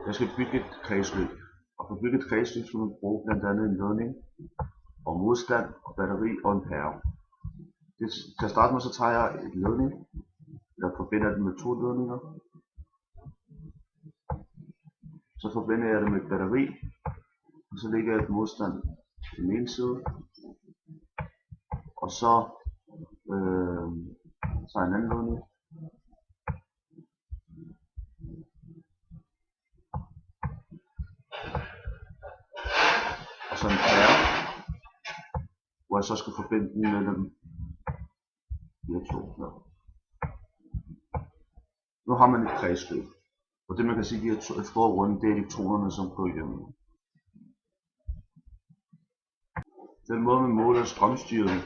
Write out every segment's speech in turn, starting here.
Jeg skal bygge et kredsløb. Og for at bygge et kredsløb skal man bruge blandt andet en ledning, og modstand, og batteri og en pære. Til at starte med, så tager jeg et ledning. Jeg forbinder den med 2 ledninger. Så forbinder jeg det med et batteri. Og så lægger jeg et modstand til den ene side. Og så tager jeg en anden ledning. Og så en pære, hvor jeg så skal forbinde den mellem de her 2. Ja. Nu har man et kredsløb. Og det man kan sige, de her store runde, det er elektronerne, som går igennem. Den måde man måler strømstyrken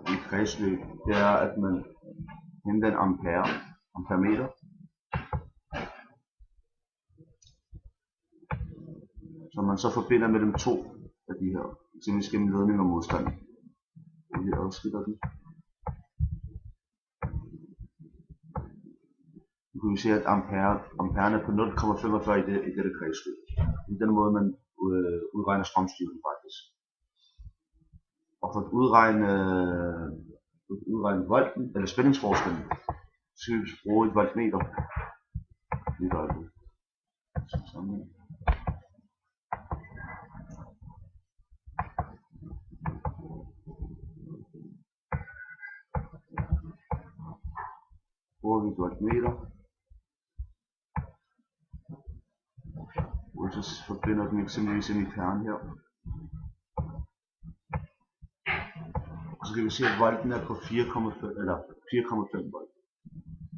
i et kredsløb, det er at man henter en amperemeter. Som man så forbinder mellem 2 af de her, simpelthen gennem ledning og modstand. Vi adskiller den. Nu kan vi se, at amperen er på 0,45 i dette kredsløb. Det er den måde, man udregner strømstyrken faktisk. Og for at udregne volten, eller spændingsforskellen, så skal vi bruge et voltmeter. Bruger vi et voltmeter. Og så forbinder den eksempelvis ind i pæren her. Og så kan vi se, at volten er på 4,5 volt.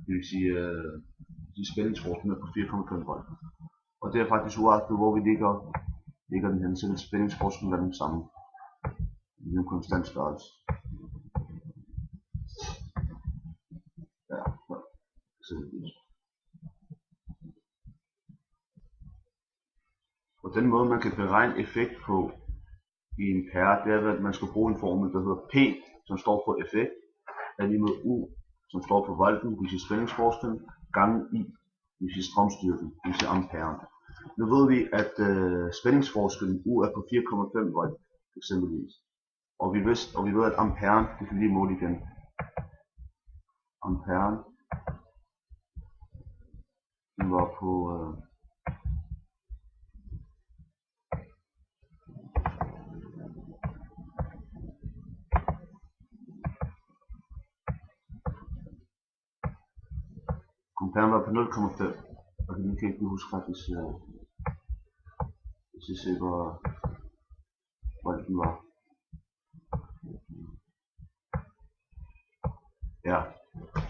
Det vil sige, at spændingsforskellen er på 4,5 volt. Og det er faktisk uagtet, hvor vi ligger den hen, så vil spændingsforskellen være den samme. Det er en konstant størrelse. Ja, eksempelvis. Og den måde, man kan beregne effekt på i en pære, det er, at man skal bruge en formel, der hedder P, som står for effekt, er lige med U, som står for volten, det vil sige spændingsforskellen, gange I, det vil sige strømstyrken, det vil sige amperen. Nu ved vi, at spændingsforskellen U er på 4,5 volt, eksempelvis. Og vi ved, at amperen, det kan vi lige måle igen. Amperen, den var på amperen var på 0,5, og det kan ikke huske faktisk, hvis jeg ser, hvor volten var. Ja,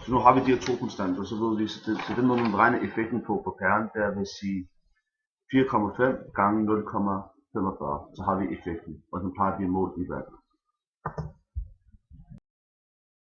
så nu har vi de her 2 konstanter, så ved vi, så den måde man beregner effekten på pæren, det er ved at sige 4,5 gange 0,45, så har vi effekten, og den plejer at blive målt i watt.